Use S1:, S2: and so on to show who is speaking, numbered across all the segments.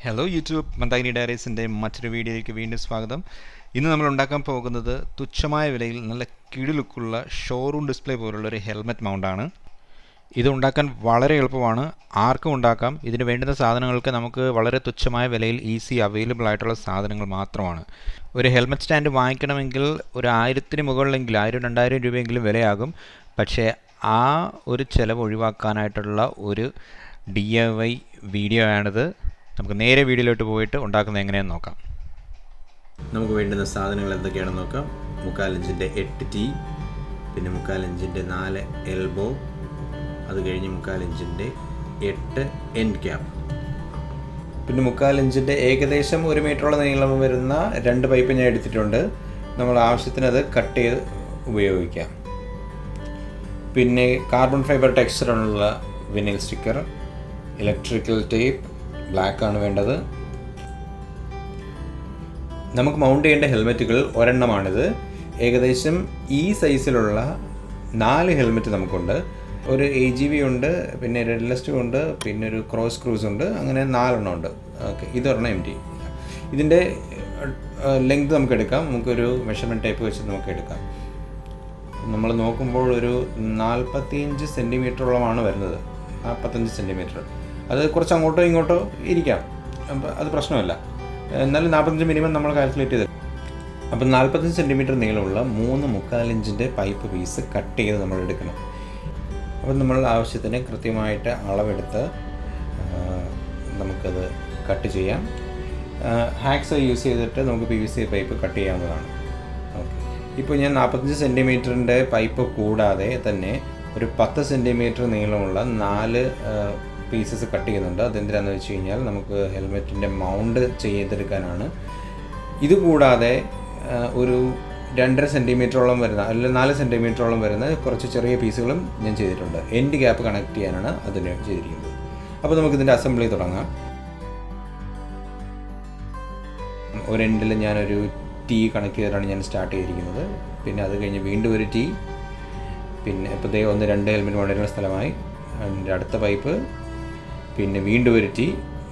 S1: Hello YouTube Mandakini ഡയറീസിൻ്റെ മറ്റൊരു വീഡിയോയിലേക്ക് വീണ്ടും സ്വാഗതം. ഇന്ന് നമ്മൾ ഉണ്ടാക്കാൻ പോകുന്നത് തുച്ഛമായ വിലയിൽ നല്ല കിടിലുക്കുള്ള ഷോറൂം ഡിസ്പ്ലേ പോലുള്ളൊരു ഹെൽമെറ്റ് മൗണ്ടാണ്. ഇത് ഉണ്ടാക്കാൻ വളരെ എളുപ്പമാണ്, ആർക്കും ഉണ്ടാക്കാം. ഇതിന് വേണ്ടുന്ന സാധനങ്ങൾക്ക് നമുക്ക് വളരെ തുച്ഛമായ വിലയിൽ ഈസി അവൈലബിൾ ആയിട്ടുള്ള സാധനങ്ങൾ മാത്രമാണ്. ഒരു ഹെൽമെറ്റ് സ്റ്റാൻഡ് വാങ്ങിക്കണമെങ്കിൽ ഒരു 1000-ന് മുകളിലെങ്കിലും 1000-2000 രൂപയെങ്കിലും വിലയാകും. പക്ഷേ ആ ഒരു ചിലവ് ഒഴിവാക്കാനായിട്ടുള്ള ഒരു DIY വീഡിയോ ആണിത്. നമുക്ക് നേരെ വീഡിയോയിലോട്ട് പോയിട്ട് ഉണ്ടാക്കുന്നത് എങ്ങനെയാണെന്ന് നോക്കാം.
S2: നമുക്ക് വേണ്ടുന്ന സാധനങ്ങൾ എന്തൊക്കെയാണെന്ന് നോക്കാം. 3/4 ഇഞ്ചിൻ്റെ 8 ടീ, പിന്നെ 3/4 ഇഞ്ചിൻ്റെ 4 എൽബോ, അത് കഴിഞ്ഞ് 3/4 ഇഞ്ചിൻ്റെ 8 എൻഡ് ക്യാപ്പ്, പിന്നെ 3/4 ഇഞ്ചിൻ്റെ ഏകദേശം 1 മീറ്ററോളം നീളം വരുന്ന 2 പൈപ്പ് ഞാൻ എടുത്തിട്ടുണ്ട്. നമ്മൾ ആവശ്യത്തിന് അത് കട്ട് ചെയ്ത് ഉപയോഗിക്കാം. പിന്നെ കാർബൺ ഫൈബർ ടെക്സ്ചറുള്ള vinyl sticker, electrical tape, black ആണ് വേണ്ടത്. നമുക്ക് മൗണ്ട് ചെയ്യേണ്ട ഹെൽമെറ്റുകൾ ഒരെണ്ണമാണിത്. ഏകദേശം ഈ സൈസിലുള്ള 4 ഹെൽമെറ്റ് നമുക്കുണ്ട്. ഒരു AGV ഉണ്ട്, പിന്നെ റെഡ് ലിസ്റ്റ് ഉണ്ട്, പിന്നെ ഒരു ക്രോസ് ക്രൂസ് ഉണ്ട്. അങ്ങനെ 4 എണ്ണം ഉണ്ട്. ഓക്കെ, ഇതൊരെണ്ണം MT. ഇതിൻ്റെ ലെങ്ത് നമുക്ക് എടുക്കാം. നമുക്കൊരു മെഷർമെൻറ്റ് ടേപ്പ് വെച്ച് നമുക്ക് എടുക്കാം. നമ്മൾ നോക്കുമ്പോൾ ഒരു 45 സെൻറ്റിമീറ്ററോളമാണ് വരുന്നത്. 45 സെൻറ്റിമീറ്റർ. അത് കുറച്ച് അങ്ങോട്ടോ ഇങ്ങോട്ടോ ഇരിക്കാം, അത് പ്രശ്നമല്ല. എന്നാലും 45 മിനിമം നമ്മൾ കാൽക്കുലേറ്റ് ചെയ്ത്. അപ്പം 45 സെൻറ്റിമീറ്റർ നീളമുള്ള 3 3/4 ഇഞ്ചിൻ്റെ പൈപ്പ് പീസ് കട്ട് ചെയ്ത് നമ്മൾ എടുക്കണം. അപ്പം നമ്മൾ ആവശ്യത്തിന് കൃത്യമായിട്ട് അളവെടുത്ത് നമുക്കത് കട്ട് ചെയ്യാം. ഹാക്സ് യൂസ് ചെയ്തിട്ട് നമുക്ക് PVC പൈപ്പ് കട്ട് ചെയ്യാവുന്നതാണ്. ഓക്കെ, ഇപ്പോൾ ഞാൻ 45 സെൻറ്റിമീറ്ററിൻ്റെ പൈപ്പ് കൂടാതെ തന്നെ ഒരു 10 സെൻറ്റിമീറ്റർ നീളമുള്ള 4 പീസസ് കട്ട് ചെയ്യുന്നുണ്ട്. അതെന്തിനാണെന്ന് വെച്ച് കഴിഞ്ഞാൽ നമുക്ക് ഹെൽമെറ്റിൻ്റെ മൗണ്ട് ചെയ്തെടുക്കാനാണ്. ഇതുകൂടാതെ ഒരു 2.5 സെൻറ്റിമീറ്ററോളം വരുന്ന, അല്ലെങ്കിൽ 4 സെൻറ്റിമീറ്ററോളം വരുന്ന കുറച്ച് ചെറിയ പീസുകളും ഞാൻ ചെയ്തിട്ടുണ്ട്. എൻഡ് ക്യാപ്പ് കണക്ട് ചെയ്യാനാണ് അതിന് ചെയ്തിരിക്കുന്നത്. അപ്പോൾ നമുക്കിതിൻ്റെ അസംബ്ലി തുടങ്ങാം. ഒരു എൻഡിൽ ഞാനൊരു ടീ കണക്ട് ചെയ്തിട്ടാണ് ഞാൻ സ്റ്റാർട്ട് ചെയ്തിരിക്കുന്നത്. പിന്നെ അത് കഴിഞ്ഞ് വീണ്ടും ഒരു ടീ, പിന്നെ ഇപ്പോൾ 2 ഹെൽമെറ്റ് മൗണ്ടിനുള്ള സ്ഥലമായി. അതിൻ്റെ അടുത്ത പൈപ്പ്, പിന്നെ വീണ്ടും ഒരു ടീ.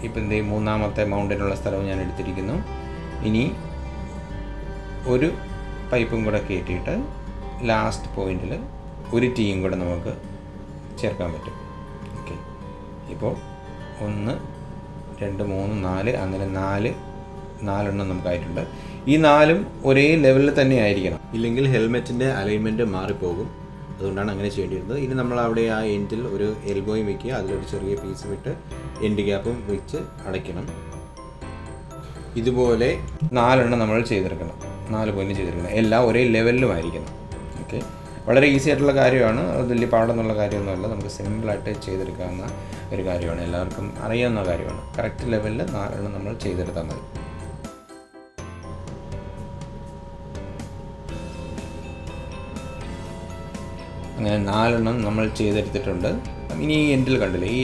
S2: ഇപ്പം 3ാമത്തെ മൗണ്ടിനുള്ള സ്ഥലവും ഞാൻ എടുത്തിരിക്കുന്നു. ഇനി ഒരു പൈപ്പും കൂടെ കയറ്റിയിട്ട് ലാസ്റ്റ് പോയിൻറ്റിൽ ഒരു ടീയും കൂടെ നമുക്ക് ചേർക്കാൻ പറ്റും. ഓക്കെ, ഇപ്പോൾ 1 2 3 4 അങ്ങനെ 4 നമുക്കായിട്ടുണ്ട്. ഈ 4ഉം ഒരേ ലെവലിൽ തന്നെ ആയിരിക്കണം, ഇല്ലെങ്കിൽ ഹെൽമെറ്റിൻ്റെ അലൈൻമെൻറ്റ് മാറിപ്പോകും. അതുകൊണ്ടാണ് അങ്ങനെ ചെയ്യേണ്ടിയിരുന്നത്. ഇനി നമ്മൾ അവിടെ ആ എൻഡിൽ ഒരു എൽബോയും വയ്ക്കുക, അതിലൊരു ചെറിയ പീസ് വിട്ട് എൻഡ് ക്യാപ്പും വെച്ച് അടയ്ക്കണം. ഇതുപോലെ 4 എണ്ണം നമ്മൾ ചെയ്തെടുക്കണം. 4 പോയിന്റ് ചെയ്തെടുക്കണം. എല്ലാം ഒരേ ലെവലിലുമായിരിക്കണം. ഓക്കെ, വളരെ ഈസി ആയിട്ടുള്ള കാര്യമാണ്. അത് വലിയ പാടെന്നുള്ള കാര്യമൊന്നുമല്ല. നമുക്ക് സിമ്പിളായിട്ട് ചെയ്തെടുക്കാവുന്ന ഒരു കാര്യമാണ്, എല്ലാവർക്കും അറിയാവുന്ന കാര്യമാണ്. കറക്റ്റ് ലെവലിൽ 4 എണ്ണം നമ്മൾ ചെയ്തെടുത്താൽ മതി. അങ്ങനെ 4 എണ്ണം നമ്മൾ ചെയ്തെടുത്തിട്ടുണ്ട്. ഇനി ഈ എൻഡിൽ കണ്ടില്ലേ, ഈ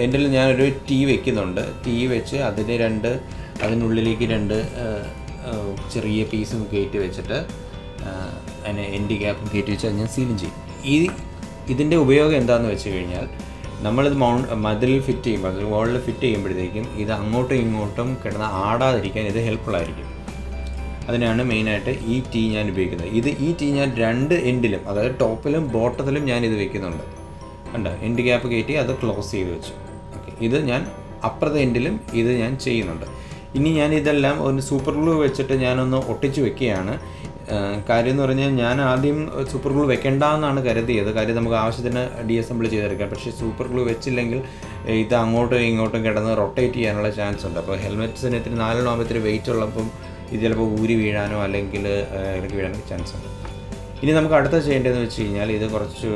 S2: എൻഡിൽ ഞാനൊരു ടീ വെക്കുന്നുണ്ട്. ടീ വെച്ച് അതിനുള്ളിലേക്ക് 2 ചെറിയ പീസും കയറ്റി വെച്ചിട്ട് അതിന് എൻഡ് ക്യാപ്പും കയറ്റി വെച്ച് അത് ഞാൻ സീലും ചെയ്യും. ഇതിൻ്റെ ഉപയോഗം എന്താണെന്ന് വെച്ച് കഴിഞ്ഞാൽ, നമ്മളിത് മതിലിൽ ഫിറ്റ് ചെയ്യുമ്പോൾ, അതിൽ വാളിൽ ഫിറ്റ് ചെയ്യുമ്പോഴത്തേക്കും ഇത് അങ്ങോട്ടും ഇങ്ങോട്ടും കിടന്ന് ആടാതിരിക്കാൻ ഇത് ഹെൽപ്ഫുള്ളായിരിക്കും. അതിനാണ് മെയിനായിട്ട് ഈ ടീ ഞാൻ ഉപയോഗിക്കുന്നത്. ഈ ടീ ഞാൻ 2 എൻഡിലും, അതായത് ടോപ്പിലും ബോട്ടത്തിലും ഞാനിത് വെക്കുന്നുണ്ട്. കണ്ടോ, എൻഡ് ക്യാപ്പ് കയറ്റി അത് ക്ലോസ് ചെയ്ത് വെച്ചു. ഓക്കെ, ഇത് ഞാൻ അപ്പുറത്തെ എൻഡിലും ഇത് ഞാൻ ചെയ്യുന്നുണ്ട്. ഇനി ഞാൻ ഇതെല്ലാം ഒരു സൂപ്പർ ഗ്ലൂ വെച്ചിട്ട് ഞാനൊന്ന് ഒട്ടിച്ച് വെക്കുകയാണ്. കാര്യം എന്ന് പറഞ്ഞാൽ, ഞാൻ ആദ്യം സൂപ്പർ ഗ്ലൂ വെക്കേണ്ടെന്നാണ് കരുതിയത്. കാര്യം നമുക്ക് ആവശ്യത്തിന് ഡീഅസംബിൾ ചെയ്തെടുക്കാം. പക്ഷേ സൂപ്പർ ഗ്ലൂ വെച്ചില്ലെങ്കിൽ ഇത് അങ്ങോട്ടും ഇങ്ങോട്ടും കിടന്ന് റൊട്ടേറ്റ് ചെയ്യാനുള്ള ചാൻസ് ഉണ്ട്. അപ്പോൾ ഹെൽമെറ്റ്സിന് ഇത്തിരി 4 എണ്ണം ഇത്തിരി വെയിറ്റ് ഉള്ളപ്പം ഇത് ചിലപ്പോൾ ഊരി വീഴാനോ അല്ലെങ്കിൽ ഇറക്കി വീഴാനോ ചാൻസ് ഉണ്ട്. ഇനി നമുക്ക് അടുത്ത ചെയ്യേണ്ടതെന്ന് വെച്ച് കഴിഞ്ഞാൽ, ഇത് കുറച്ച്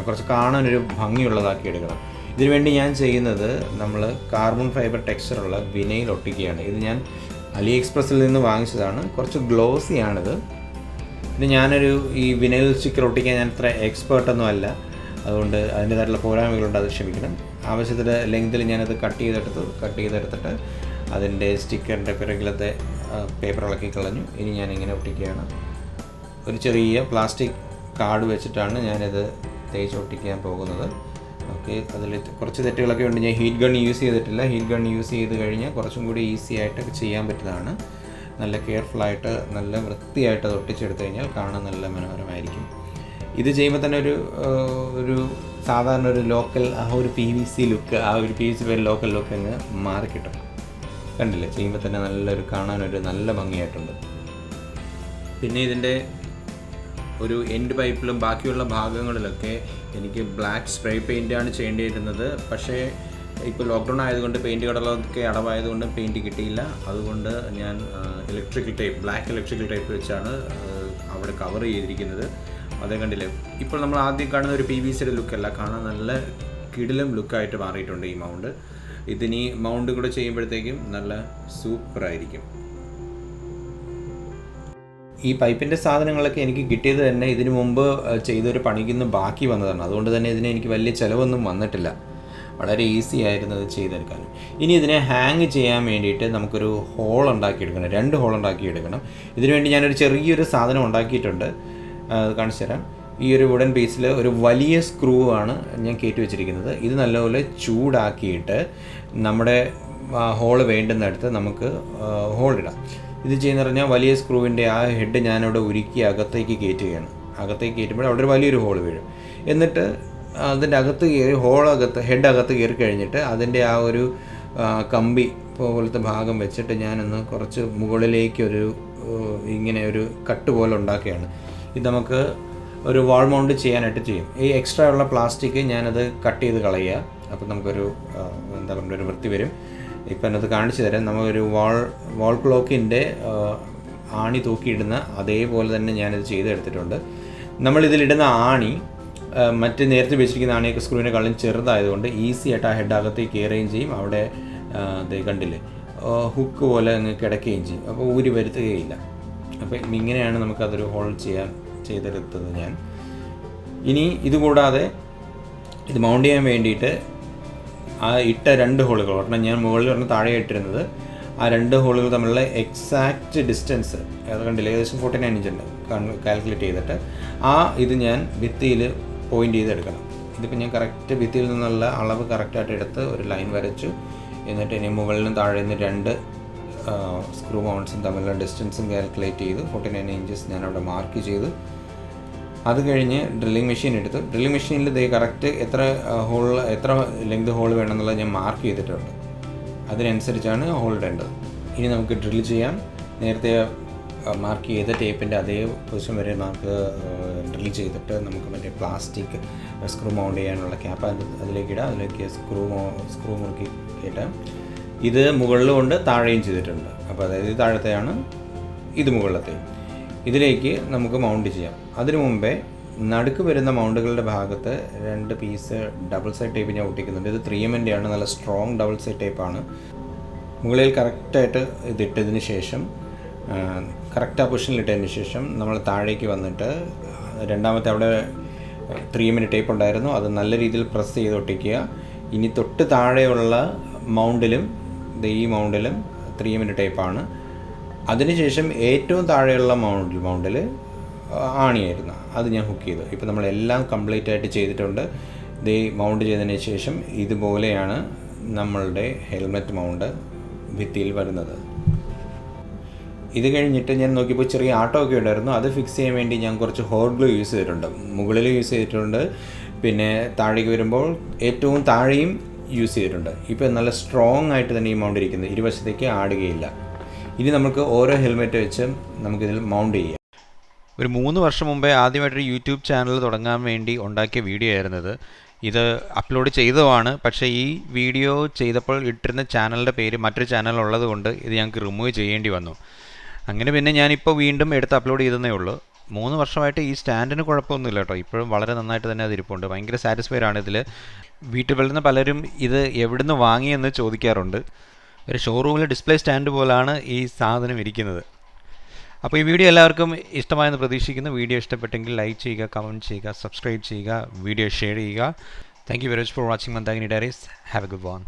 S2: കുറച്ച് കാണാനൊരു ഭംഗിയുള്ളതാക്കി എടുക്കണം. ഇതിനുവേണ്ടി ഞാൻ ചെയ്യുന്നത്, നമ്മൾ കാർബൺ ഫൈബർ ടെക്സ്ചറുള്ള വിനൈൽ ഒട്ടിക്കുകയാണ്. ഇത് ഞാൻ AliExpressൽ നിന്ന് വാങ്ങിച്ചതാണ്. കുറച്ച് ഗ്ലോസിയാണിത്. ഇത് ഈ വിനൈൽ സ്റ്റിക്കർ ഒട്ടിക്കാൻ ഞാൻ ഇത്ര എക്സ്പേർട്ടൊന്നും അല്ല, അതുകൊണ്ട് അതിൻ്റേതായിട്ടുള്ള പോരായ്മകളുണ്ട്, അത് ക്ഷമിക്കണം. ആവശ്യത്തിന് ലെങ്തിൽ ഞാനത് കട്ട് ചെയ്തെടുത്തിട്ട് അതിൻ്റെ സ്റ്റിക്കറിൻ്റെ പിറകിലത്തെ പേപ്പർ ഇളക്കി കളഞ്ഞു. ഇനി ഞാനിങ്ങനെ ഒട്ടിക്കുകയാണ്. ഒരു ചെറിയ പ്ലാസ്റ്റിക് കാർഡ് വെച്ചിട്ടാണ് ഞാനിത് തേച്ച് ഒട്ടിക്കാൻ പോകുന്നത്. ഓക്കെ, അതിൽ കുറച്ച് തെറ്റുകളൊക്കെ ഉണ്ട്. ഞാൻ ഹീറ്റ് ഗൺ യൂസ് ചെയ്തിട്ടില്ല. ഹീറ്റ് ഗൺ യൂസ് ചെയ്ത് കഴിഞ്ഞാൽ കുറച്ചും കൂടി ഈസി ആയിട്ട് ചെയ്യാൻ പറ്റുന്നതാണ്. നല്ല കെയർഫുള്ളായിട്ട് നല്ല വൃത്തിയായിട്ട് അത് ഒട്ടിച്ചെടുത്ത് കഴിഞ്ഞാൽ കാണാൻ നല്ല മനോഹരമായിരിക്കും. ഇത് ചെയ്യുമ്പോൾ തന്നെ ഒരു സാധാരണ ഒരു ലോക്കൽ ആ ഒരു PVC ലുക്ക്, ആ ഒരു PVC ലോക്കൽ ലുക്ക് അങ്ങ് മാറിക്കിട്ടും. കണ്ടില്ലേ, ചെയ്യുമ്പോൾ തന്നെ നല്ലൊരു കാണാനൊരു നല്ല ഭംഗിയായിട്ടുണ്ട്. പിന്നെ ഇതിൻ്റെ ഒരു എൻഡ് പൈപ്പിലും ബാക്കിയുള്ള ഭാഗങ്ങളിലൊക്കെ എനിക്ക് ബ്ലാക്ക് സ്പ്രേ പെയിൻ്റാണ് ചെയ്യേണ്ടിയിരുന്നത്. പക്ഷേ ഇപ്പോൾ ലോക്ക്ഡൗൺ ആയതുകൊണ്ട് പെയിൻറ്റ് കടകളൊക്കെ അടവായതുകൊണ്ട് പെയിൻറ്റ് കിട്ടിയില്ല. അതുകൊണ്ട് ഞാൻ ബ്ലാക്ക് ഇലക്ട്രിക്കൽ ടൈപ്പ് വെച്ചാണ് അവിടെ കവർ ചെയ്തിരിക്കുന്നത്. അതേ കണ്ടില്ലേ, ഇപ്പോൾ നമ്മൾ ആദ്യം കാണുന്ന ഒരു PVCയുടെ ലുക്കല്ല, കാണാൻ നല്ല കിടിലം ലുക്കായിട്ട് മാറിയിട്ടുണ്ട് ഈ മൗണ്ട്. ഇതിനി മൗണ്ട് കൂടെ ചെയ്യുമ്പോഴത്തേക്കും നല്ല സൂപ്പറായിരിക്കും. ഈ പൈപ്പിൻ്റെ സാധനങ്ങളൊക്കെ എനിക്ക് കിട്ടിയത് തന്നെ ഇതിനു മുമ്പ് ചെയ്തൊരു പണിക്കുന്ന ബാക്കി വന്നതാണ്. അതുകൊണ്ട് തന്നെ ഇതിന് എനിക്ക് വലിയ ചിലവൊന്നും വന്നിട്ടില്ല. വളരെ ഈസി ആയിരുന്നു ഇത് ചെയ്തെടുക്കാനും. ഇനി ഇതിനെ ഹാങ് ചെയ്യാൻ വേണ്ടിയിട്ട് നമുക്കൊരു ഹോൾ ഉണ്ടാക്കിയെടുക്കണം, 2 ഹോൾ ഉണ്ടാക്കിയെടുക്കണം. ഇതിനുവേണ്ടി ഞാനൊരു ചെറിയൊരു സാധനം ഉണ്ടാക്കിയിട്ടുണ്ട്, അത് കാണിച്ചു തരാം. ഈ ഒരു വുഡൻ പീസിൽ ഒരു വലിയ സ്ക്രൂ ആണ് ഞാൻ കയറ്റി വെച്ചിരിക്കുന്നത്. ഇത് നല്ലപോലെ ചൂടാക്കിയിട്ട് നമ്മുടെ ഹോള് വേണ്ടുന്നിടത്ത് നമുക്ക് ഹോളിടാം. ഇത് ചെയ്യുന്ന പറഞ്ഞാൽ വലിയ സ്ക്രൂവിൻ്റെ ആ ഹെഡ് ഞാനവിടെ ഉരുക്കി അകത്തേക്ക് കയറ്റുകയാണ്. അകത്തേക്ക് കയറ്റുമ്പോൾ അവിടെ ഒരു വലിയൊരു ഹോൾ വീഴും. എന്നിട്ട് അതിൻ്റെ അകത്ത് കയറി ഹെഡ് അകത്ത് കയറി കഴിഞ്ഞിട്ട് അതിൻ്റെ ആ ഒരു കമ്പി പോലത്തെ ഭാഗം വെച്ചിട്ട് ഞാനൊന്ന് കുറച്ച് മുകളിലേക്കൊരു ഇങ്ങനെ ഒരു കട്ട് പോലെ ഉണ്ടാക്കുകയാണ്. ഇത് നമുക്ക് ഒരു വാൾ മൗണ്ട് ചെയ്യാനായിട്ട് ചെയ്യും. ഈ എക്സ്ട്രാ ഉള്ള പ്ലാസ്റ്റിക് ഞാനത് കട്ട് ചെയ്ത് കളയുക. അപ്പോൾ നമുക്കൊരു എന്താ പറയുക, ഒരു വൃത്തി വരും. ഇപ്പം എന്നത് കാണിച്ചു തരാം. നമ്മളൊരു വാൾ ക്ലോക്കിൻ്റെ ആണി തൂക്കിയിടുന്ന അതേപോലെ തന്നെ ഞാനിത് ചെയ്തെടുത്തിട്ടുണ്ട്. നമ്മളിതിലിടുന്ന ആണി മറ്റ് നേരത്തെ വെച്ചിരിക്കുന്ന ആണിയൊക്കെ സ്ക്രൂവിനെക്കാളും ചെറുതായതുകൊണ്ട് ഈസി ആയിട്ട് ആ ഹെഡ് അകത്തേക്ക് കയറുകയും ചെയ്യും. അവിടെ കണ്ടില്ലേ, ഹുക്ക് പോലെ അങ്ങ് കിടക്കുകയും ചെയ്യും. അപ്പോൾ ഊരി വരുത്തുകയില്ല. അപ്പോൾ ഇങ്ങനെയാണ് നമുക്കതൊരു ഹോൾ ചെയ്തെടുത്തത് ഞാൻ. ഇനി ഇതുകൂടാതെ ഇത് മൗണ്ട് ചെയ്യാൻ വേണ്ടിയിട്ട് ആ ഇട്ട 2 ഹോളുകൾ, ഒരെണ്ണം ഞാൻ മുകളിൽ ഒരെണ്ണം താഴെ ഇട്ടിരുന്നത്, ആ 2 ഹോളുകൾ തമ്മിലുള്ള എക്സാക്റ്റ് ഡിസ്റ്റൻസ് അത് കണ്ടില്ല, ഏകദേശം 49 ഇഞ്ച് ഉണ്ട് കാൽക്കുലേറ്റ് ചെയ്തിട്ട് ഇത് ഞാൻ ഭിത്തിയിൽ പോയിൻ്റ് ചെയ്തെടുക്കണം. ഇതിപ്പോൾ ഞാൻ കറക്റ്റ് ഭിത്തിയിൽ നിന്നുള്ള അളവ് കറക്റ്റായിട്ട് എടുത്ത് ഒരു ലൈൻ വരച്ചു. എന്നിട്ട് ഇനി മുകളിലും താഴെ നിന്ന് 2 സ്ക്രൂ മൗണ്ട്സും തമ്മിലുള്ള ഡിസ്റ്റൻസും കാൽക്കുലേറ്റ് ചെയ്ത് 49 ഇഞ്ചസ് ഞാനവിടെ മാർക്ക് ചെയ്തു. അത് കഴിഞ്ഞ് ഡ്രില്ലിംഗ് മെഷീൻ എടുത്തു. ഡ്രില്ലിംഗ് മെഷീനിൽ കറക്റ്റ് എത്ര ലെങ്ത് ഹോൾ വേണമെന്നുള്ളത് ഞാൻ മാർക്ക് ചെയ്തിട്ടുണ്ട്. അതിനനുസരിച്ചാണ് ഹോൾ ഇടേണ്ടത്. ഇനി നമുക്ക് ഡ്രിൽ ചെയ്യാം. നേരത്തെ മാർക്ക് ചെയ്ത ടേപ്പിൻ്റെ അതേ പൊസിഷൻ വരെ നമുക്ക് ഡ്രിൽ ചെയ്തിട്ട് നമുക്ക് മറ്റേ പ്ലാസ്റ്റിക് സ്ക്രൂ മൗണ്ട് ചെയ്യാനുള്ള ക്യാപ്പ് അതിലേക്ക് ഇടാം. അതിലേക്ക് സ്ക്രൂ മുറുക്കി ഇട്ടാം. ഇത് മുകളിലുമുണ്ട്, താഴെയും ചെയ്തിട്ടുണ്ട്. അപ്പോൾ അതായത് ഇത് താഴത്തെയാണ്, ഇത് മുകളിലത്തെ. ഇതിലേക്ക് നമുക്ക് മൗണ്ട് ചെയ്യാം. അതിനു മുമ്പേ നടുക്ക് വരുന്ന മൗണ്ടുകളുടെ ഭാഗത്ത് 2 പീസ് ഡബിൾ സൈഡ് ടേപ്പ് ഞാൻ ഒട്ടിക്കുന്നുണ്ട്. ഇത് 3M ആണ്, നല്ല സ്ട്രോങ് ഡബിൾ സൈഡ് ടേപ്പാണ്. മുകളിൽ കറക്റ്റായിട്ട് ഇതിട്ടതിന് ശേഷം കറക്റ്റ് ആ പൊസിഷനിലിട്ടതിന് ശേഷം നമ്മൾ താഴേക്ക് വന്നിട്ട് രണ്ടാമത്തെ അവിടെ 3M ടേപ്പ് ഉണ്ടായിരുന്നു, അത് നല്ല രീതിയിൽ പ്രസ് ചെയ്ത് ഒട്ടിക്കുക. ഇനി തൊട്ട് താഴെയുള്ള മൗണ്ടിലും ഈ മൗണ്ടിലും 3M ടേപ്പാണ്. അതിനുശേഷം ഏറ്റവും താഴെയുള്ള മൗണ്ടിൽ ആണിയായിരുന്നു, അത് ഞാൻ ഹുക്ക് ചെയ്തു. ഇപ്പോൾ നമ്മളെല്ലാം കംപ്ലീറ്റ് ആയിട്ട് ചെയ്തിട്ടുണ്ട്. ഇത് മൗണ്ട് ചെയ്തതിന് ശേഷം ഇതുപോലെയാണ് നമ്മളുടെ ഹെൽമെറ്റ് മൗണ്ട് ഭിത്തിയിൽ വരുന്നത്. ഇത് കഴിഞ്ഞിട്ട് ഞാൻ നോക്കിയപ്പോൾ ചെറിയ ആട്ടമൊക്കെ ഉണ്ടായിരുന്നു. അത് ഫിക്സ് ചെയ്യാൻ വേണ്ടി ഞാൻ കുറച്ച് ഹോട്ട് ഗ്ലൂ യൂസ് ചെയ്തിട്ടുണ്ട്. മുകളിൽ യൂസ് ചെയ്തിട്ടുണ്ട്, പിന്നെ താഴേക്ക് വരുമ്പോൾ ഏറ്റവും താഴെയും യൂസ് ചെയ്തിട്ടുണ്ട്. ഇപ്പോൾ നല്ല സ്ട്രോങ് ആയിട്ട് തന്നെ ഈ മൗണ്ട് ഇരിക്കുന്നത്, ഇരുവശത്തേക്ക് ആടുകയില്ല. ഇനി നമുക്ക് ഓരോ ഹെൽമെറ്റ് വെച്ച് നമുക്കിതിൽ മൗണ്ട് ചെയ്യാം.
S1: ഒരു 3 വർഷം മുമ്പേ ആദ്യമായിട്ടൊരു യൂട്യൂബ് ചാനൽ തുടങ്ങാൻ വേണ്ടി ഉണ്ടാക്കിയ വീഡിയോ ആയിരുന്നത്. ഇത് അപ്ലോഡ് ചെയ്തതാണ്. പക്ഷേ ഈ വീഡിയോ ചെയ്തപ്പോൾ ഇട്ടിരുന്ന ചാനലിൻ്റെ പേര് മറ്റൊരു ചാനൽ ഉള്ളത് കൊണ്ട് ഇത് ഞങ്ങൾക്ക് റിമൂവ് ചെയ്യേണ്ടി വന്നു. അങ്ങനെ പിന്നെ ഞാനിപ്പോൾ വീണ്ടും എടുത്ത് അപ്ലോഡ് ചെയ്തതേ ഉള്ളൂ. 3 വർഷമായിട്ട് ഈ സ്റ്റാൻഡിന് കുഴപ്പമൊന്നുമില്ല കേട്ടോ. ഇപ്പോഴും വളരെ നന്നായിട്ട് തന്നെ അത് ഇരിപ്പുണ്ട്. ഭയങ്കര സാറ്റിസ്ഫൈഡ് ആണ് ഇതിൽ. വീട്ടിൽ വരുന്ന പലരും ഇത് എവിടുന്ന് വാങ്ങിയെന്ന് ചോദിക്കാറുണ്ട്. ഒരു ഷോറൂമിൽ ഡിസ്പ്ലേ സ്റ്റാൻഡ് പോലാണ് ഈ സാധനം ഇരിക്കുന്നത്. അപ്പോൾ ഈ വീഡിയോ എല്ലാവർക്കും ഇഷ്ടമായെന്ന് പ്രതീക്ഷിക്കുന്നു. വീഡിയോ ഇഷ്ടപ്പെട്ടെങ്കിൽ ലൈക്ക് ചെയ്യുക, കമൻറ്റ് ചെയ്യുക, സബ്സ്ക്രൈബ് ചെയ്യുക, വീഡിയോ ഷെയർ ചെയ്യുക. Thank you very much for watching Mandakini diaries. Have A good one.